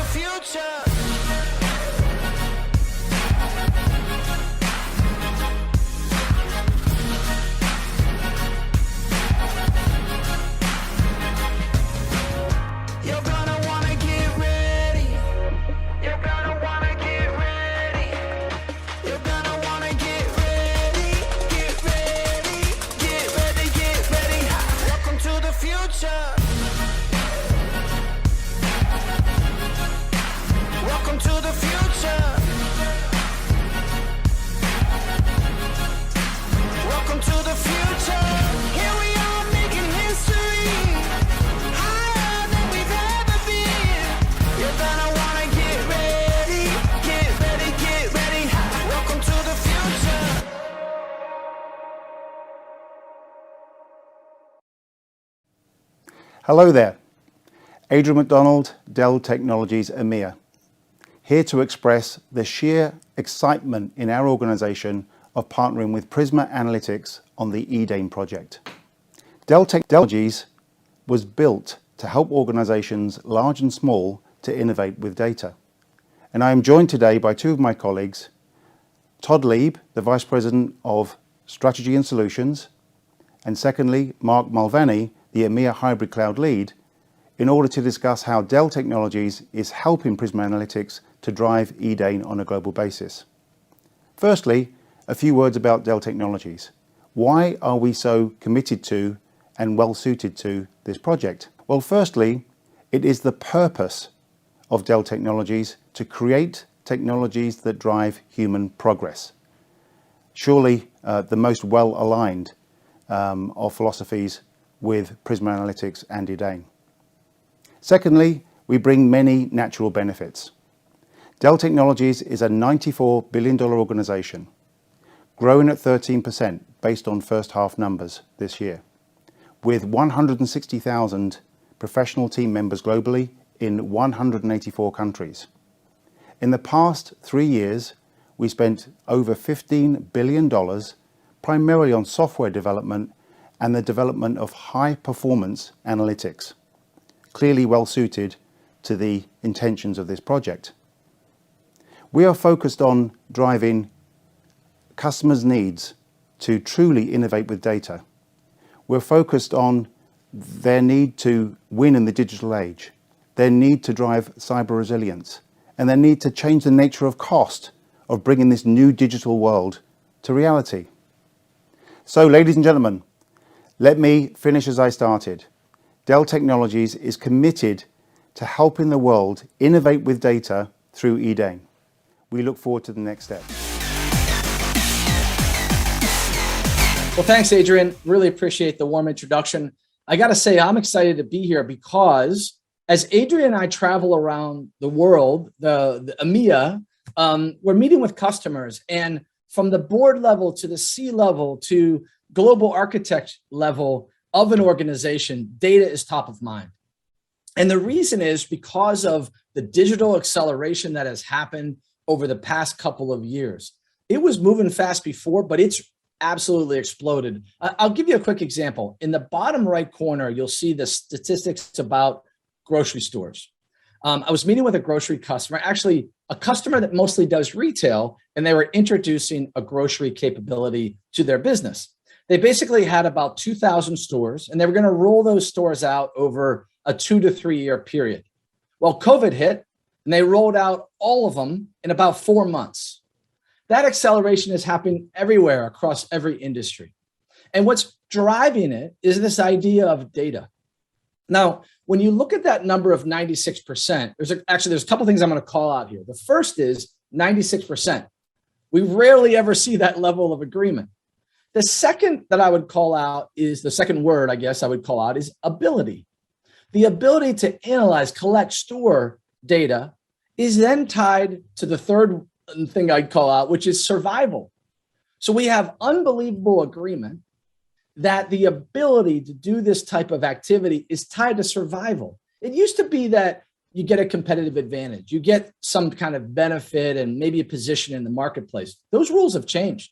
future. You're gonna wanna get ready. You're gonna wanna get ready. You're gonna wanna get ready. Get ready. Get ready. Get ready. Welcome to the future. Welcome to the future. Welcome to the future. Here we are making history. Higher than we've ever been. You're gonna wanna get ready. Get ready, get ready. Welcome to the future. Hello there, Adrian McDonald, Delltechnologies EMEA, here to express the sheer excitement in our organization of partnering with Prisma-analytics on the Edain project. Delltechnologies was built to help organizations large and small to innovate with data. And I am joined today by two of my colleagues, Todd Lieb, the Vice President of Strategy and Solutions, and secondly, Mark Mulvaney, the EMEA Hybrid Cloud Lead, in order to discuss how Dell Technologies is helping Prisma-analytics to drive Edain on a global basis. Firstly, a few words about Dell Technologies. Why are we so committed to and well suited to this project? Well, firstly, it is the purpose of Dell Technologies to create technologies that drive human progress. Surely the most well-aligned of philosophies with Prisma-analytics and Edain. Secondly, we bring many natural benefits. Dell Technologies is a $94 billion organization, growing at 13% based on first half numbers this year, with 160,000 professional team members globally in 184 countries. In the past 3 years, we spent over $15 billion primarily on software development and the development of high-performance analytics, clearly well suited to the intentions of this project. We are focused on driving customers' needs to truly innovate with data. We're focused on their need to win in the digital age, their need to drive cyber resilience, and their need to change the nature of cost of bringing this new digital world to reality. So, ladies and gentlemen, let me finish as I started. Dell Technologies is committed to helping the world innovate with data through Edain. We look forward to the next step. Well, thanks, Adrian. Really appreciate the warm introduction. I got to say, I'm excited to be here because as Adrian and I travel around the world, the EMEA, we're meeting with customers, and from the board level to the C level to global architect level of an organization, data is top of mind. And the reason is because of the digital acceleration that has happened over the past couple of years. It was moving fast before, but it's absolutely exploded. I'll give you a quick example. In the bottom right corner, you'll see the statistics about grocery stores. I was meeting with a grocery customer, actually a customer that mostly does retail, and they were introducing a grocery capability to their business. They basically had about 2,000 stores, and they were going to roll those stores out over a 2 to 3 year period. Well, COVID hit, and they rolled out all of them in about 4 months. That acceleration is happening everywhere across every industry. And what's driving it is this idea of data. Now, when you look at that number of 96%, there's a couple things I'm going to call out here. The first is 96%. We rarely ever see that level of agreement. The second that I would call out is the second word, I guess I would call out, is ability. The ability to analyze, collect, store data is then tied to the third thing I'd call out, which is survival. So we have unbelievable agreement that the ability to do this type of activity is tied to survival. It used to be that you get a competitive advantage, you get some kind of benefit and maybe a position in the marketplace. Those rules have changed.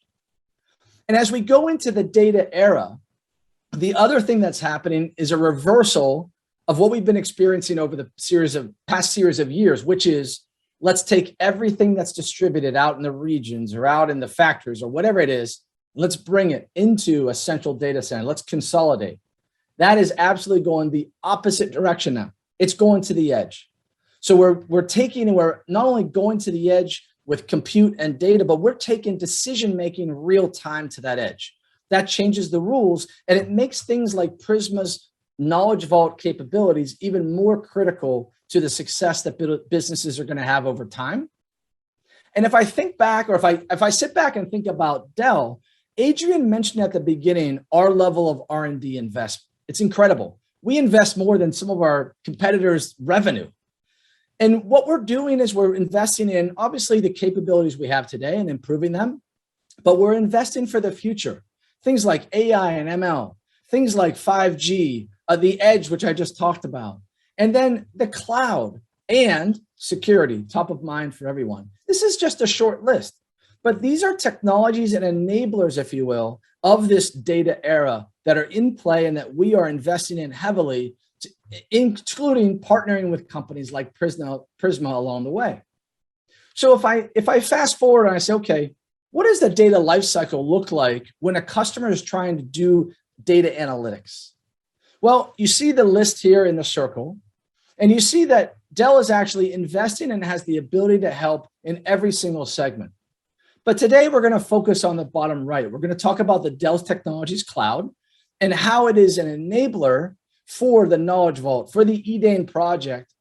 And as we go into the data era, the other thing that's happening is a reversal of what we've been experiencing over the past series of years, which is let's take everything that's distributed out in the regions or out in the factories or whatever it is, let's bring it into a central data center. Let's consolidate. That is absolutely going the opposite direction now. It's going to the edge. So we're not only going to the edge with compute and data, but we're taking decision-making real time to that edge. That changes the rules, and it makes things like Prisma's Knowledge Vault capabilities even more critical to the success that businesses are going to have over time. And if I think back, or if I sit back and think about Dell, Adrian mentioned at the beginning our level of R&D investment. It's incredible. We invest more than some of our competitors' revenue. And what we're doing is we're investing in, obviously, the capabilities we have today and improving them, but we're investing for the future. Things like AI and ML, things like 5G, the edge, which I just talked about, and then the cloud and security, top of mind for everyone. This is just a short list, but these are technologies and enablers, if you will, of this data era that are in play and that we are investing in heavily, including partnering with companies like Prisma along the way. So if I fast forward and I say, okay, what does the data lifecycle look like when a customer is trying to do data analytics? Well, you see the list here in the circle, and you see that Dell is actually investing and has the ability to help in every single segment. But today we're going to focus on the bottom right. We're going to talk about the Delltechnologies cloud and how it is an enabler for the Knowledge Vault, for the Edain project,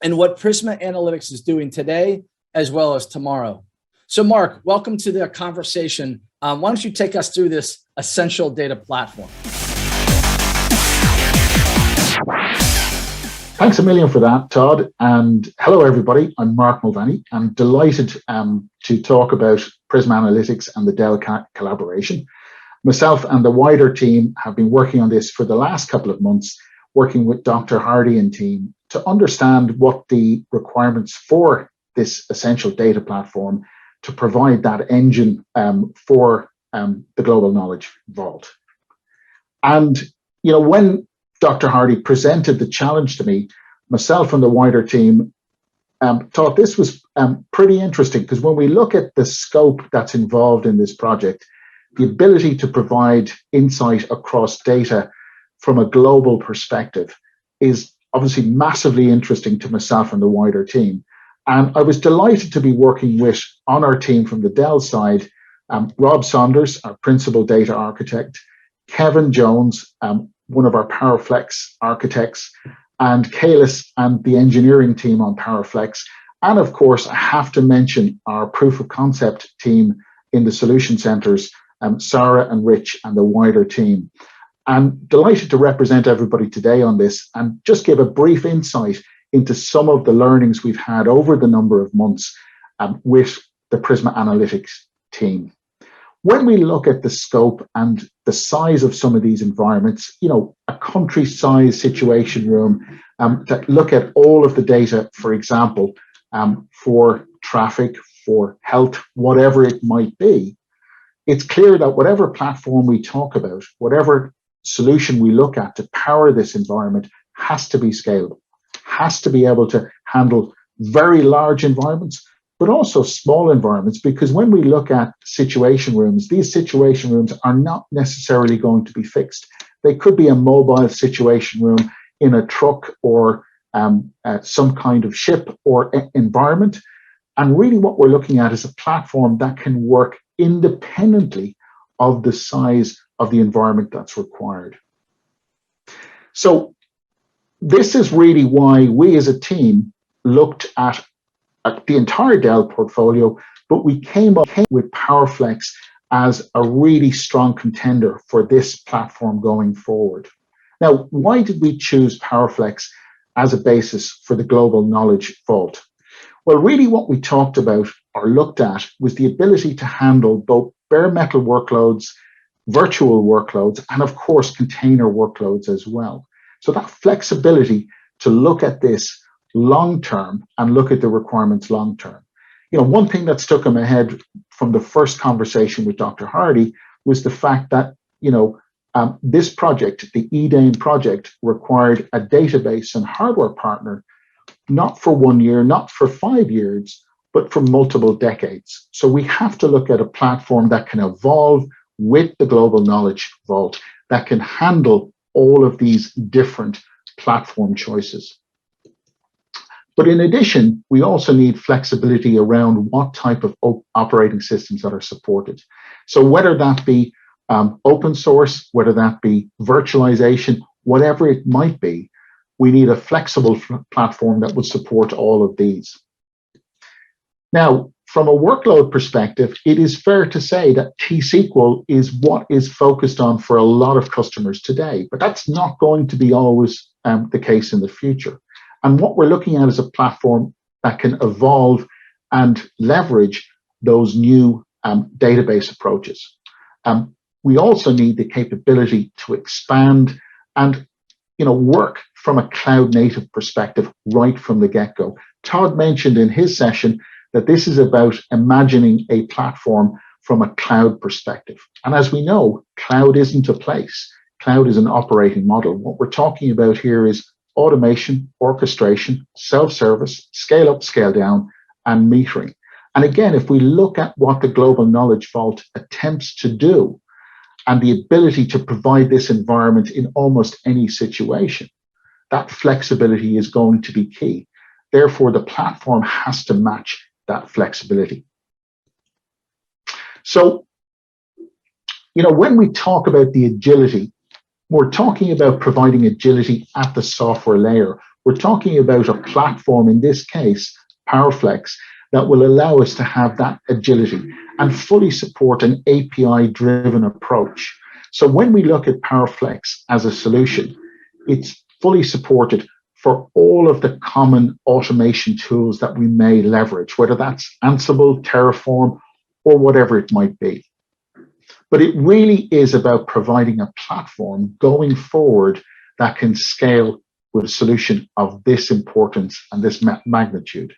and what Prisma-analytics is doing today as well as tomorrow. So Mark, welcome to the conversation. Why don't you take us through this essential data platform? Thanks a million for that, Todd. And hello, everybody. I'm Mark Mulvaney. I'm delighted to talk about Prisma-analytics and the Dell collaboration. Myself and the wider team have been working on this for the last couple of months, working with Dr. Hardy and team to understand what the requirements for this essential data platform to provide that engine for the Global Knowledge Vault. And, you know, when Dr. Hardy presented the challenge to me, myself and the wider team thought this was pretty interesting, because when we look at the scope that's involved in this project, the ability to provide insight across data from a global perspective is obviously massively interesting to myself and the wider team. And I was delighted to be working with, on our team from the Dell side, Rob Saunders, our principal data architect, Kevin Jones, one of our PowerFlex architects, and Kalis and the engineering team on PowerFlex. And of course, I have to mention our proof of concept team in the solution centers, Sarah and Rich and the wider team. I'm delighted to represent everybody today on this and just give a brief insight into some of the learnings we've had over the number of months with the Prisma-analytics team. When we look at the scope and the size of some of these environments, you know, a country-size situation room, to look at all of the data, for example, for traffic, for health, whatever it might be, it's clear that whatever platform we talk about, whatever solution we look at to power this environment has to be scalable, has to be able to handle very large environments, but also small environments, because when we look at situation rooms, these situation rooms are not necessarily going to be fixed. They could be a mobile situation room in a truck or some kind of ship or environment. And really what we're looking at is a platform that can work independently of the size of the environment that's required. So this is really why we as a team looked at the entire Dell portfolio, but we came up with PowerFlex as a really strong contender for this platform going forward. Now, why did we choose PowerFlex as a basis for the Global Knowledge Vault? Well, really what we talked about or looked at was the ability to handle both bare metal workloads, virtual workloads, and of course, container workloads as well. So that flexibility to look at this long-term and look at the requirements long-term. You know, one thing that stuck in my head from the first conversation with Dr. Hardy was the fact that, you know, this project, the Edain project, required a database and hardware partner, not for 1 year, not for 5 years, but for multiple decades. So we have to look at a platform that can evolve with the global knowledge vault, that can handle all of these different platform choices. But in addition, we also need flexibility around what type of operating systems that are supported. So whether that be open source, whether that be virtualization, whatever it might be, we need a flexible platform that would support all of these. Now, from a workload perspective, it is fair to say that T-SQL is what is focused on for a lot of customers today, but that's not going to be always the case in the future. And what we're looking at is a platform that can evolve and leverage those new database approaches. We also need the capability to expand and work from a cloud native perspective right from the get-go. Todd mentioned in his session that this is about imagining a platform from a cloud perspective. And as we know, cloud isn't a place. Cloud is an operating model. What we're talking about here is automation, orchestration, self-service, scale up, scale down, and metering. And again, if we look at what the Global Knowledge Vault attempts to do, and the ability to provide this environment in almost any situation, that flexibility is going to be key. Therefore, the platform has to match that flexibility. So, when we talk about the agility, we're talking about providing agility at the software layer. We're talking about a platform, in this case, PowerFlex, that will allow us to have that agility and fully support an API-driven approach. So when we look at PowerFlex as a solution, it's fully supported for all of the common automation tools that we may leverage, whether that's Ansible, Terraform, or whatever it might be. But it really is about providing a platform going forward that can scale with a solution of this importance and this magnitude.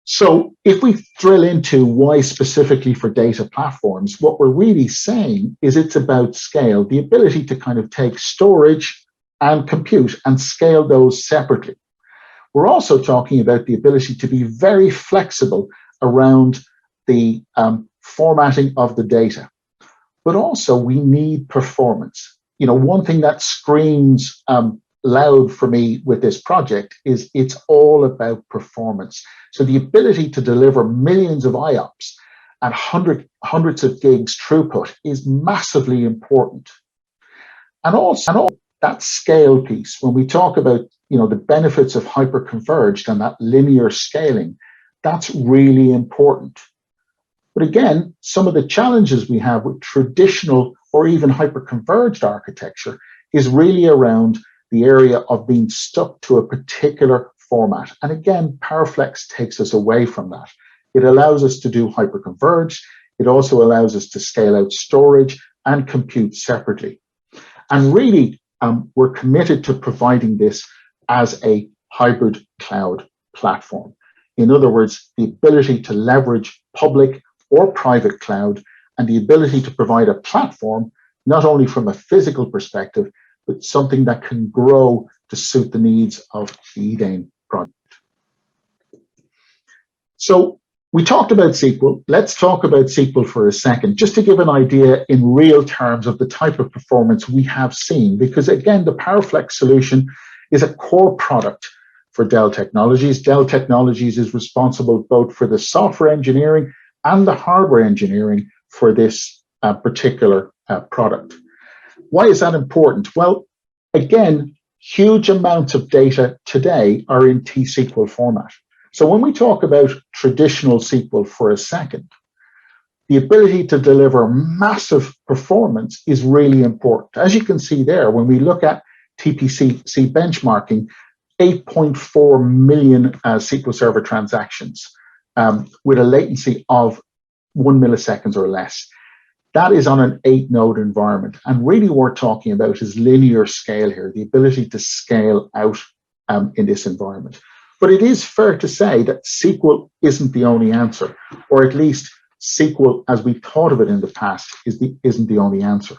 So if we drill into why specifically for data platforms, what we're really saying is it's about scale, the ability to kind of take storage and compute and scale those separately. We're also talking about the ability to be very flexible around the formatting of the data. But also we need performance. One thing that screams loud for me with this project is it's all about performance. So the ability to deliver millions of IOPS and hundreds of gigs throughput is massively important. And also that scale piece, when we talk about the benefits of hyperconverged and that linear scaling, that's really important. But again, some of the challenges we have with traditional or even hyperconverged architecture is really around the area of being stuck to a particular format. And again, PowerFlex takes us away from that. It allows us to do hyperconverged. It also allows us to scale out storage and compute separately. And really, we're committed to providing this as a hybrid cloud platform. In other words, the ability to leverage public or private cloud and the ability to provide a platform, not only from a physical perspective, but something that can grow to suit the needs of the Edain project. So we talked about SQL. Let's talk about SQL for a second, just to give an idea in real terms of the type of performance we have seen, because again, the PowerFlex solution is a core product for Dell Technologies. Dell Technologies is responsible both for the software engineering and the hardware engineering for this particular product. Why is that important? Well, again, huge amounts of data today are in T-SQL format. So when we talk about traditional SQL for a second, the ability to deliver massive performance is really important. As you can see there, when we look at TPC benchmarking, 8.4 million SQL Server transactions with a latency of 1 millisecond or less. That is on an 8-node environment. And really what we're talking about is linear scale here, the ability to scale out in this environment. But it is fair to say that SQL isn't the only answer, or at least SQL, as we thought of it in the past, isn't the only answer.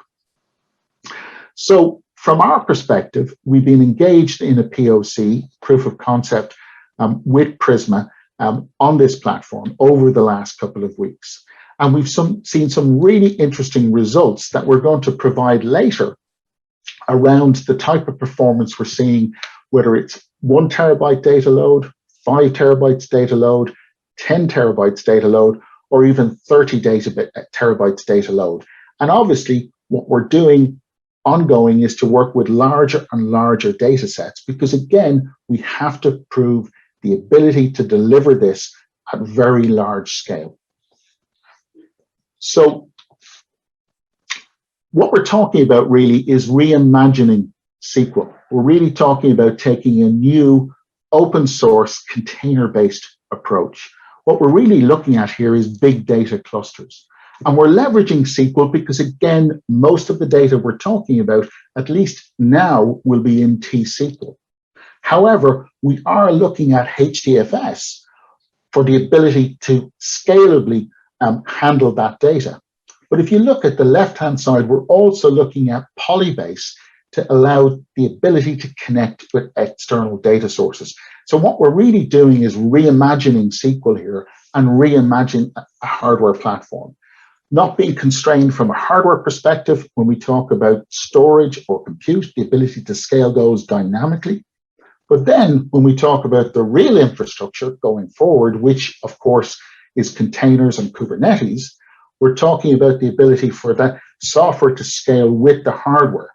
So from our perspective, we've been engaged in a POC, proof of concept, with Prisma on this platform over the last couple of weeks. And we've seen some really interesting results that we're going to provide later around the type of performance we're seeing, whether it's 1 terabyte data load, 5 terabytes data load, 10 terabytes data load, or even 30 terabytes data load. And obviously, what we're doing ongoing is to work with larger and larger data sets, because again, we have to prove the ability to deliver this at very large scale. So what we're talking about really is reimagining SQL. We're really talking about taking a new open source container-based approach. What we're really looking at here is big data clusters. And we're leveraging SQL because, again, most of the data we're talking about, at least now, will be in T-SQL. However, we are looking at HDFS for the ability to scalably handle that data. But if you look at the left-hand side, we're also looking at Polybase to allow the ability to connect with external data sources. So what we're really doing is reimagining SQL here and reimagine a hardware platform. Not being constrained from a hardware perspective when we talk about storage or compute, the ability to scale those dynamically. But then when we talk about the real infrastructure going forward, which of course is containers and Kubernetes, we're talking about the ability for that software to scale with the hardware.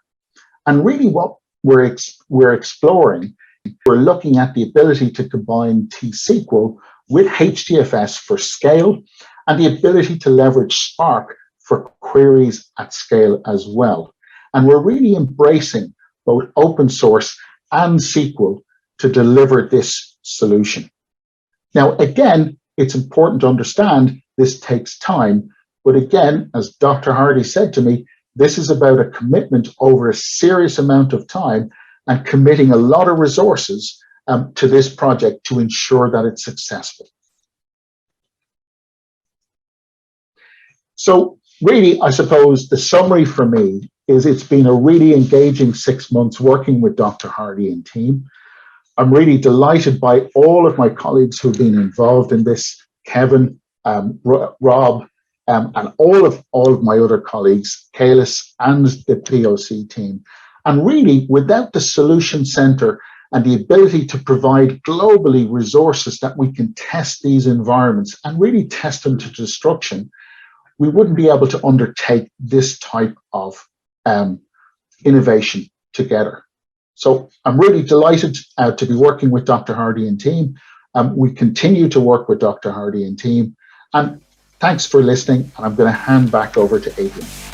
And really what we're exploring, we're looking at the ability to combine T-SQL with HDFS for scale and the ability to leverage Spark for queries at scale as well. And we're really embracing both open source and SQL to deliver this solution. Now, again, it's important to understand this takes time. But again, as Dr. Hardy said to me, this is about a commitment over a serious amount of time and committing a lot of resources to this project to ensure that it's successful. So really, I suppose the summary for me is it's been a really engaging 6 months working with Dr. Hardy and team. I'm really delighted by all of my colleagues who've been involved in this, Kevin, Rob, and all of my other colleagues, Kalis and the POC team. And really, without the solution center and the ability to provide globally resources that we can test these environments and really test them to destruction, we wouldn't be able to undertake this type of innovation together. So I'm really delighted to be working with Dr. Hardy and team. We continue to work with Dr. Hardy and team. And thanks for listening. And I'm going to hand back over to Adrian.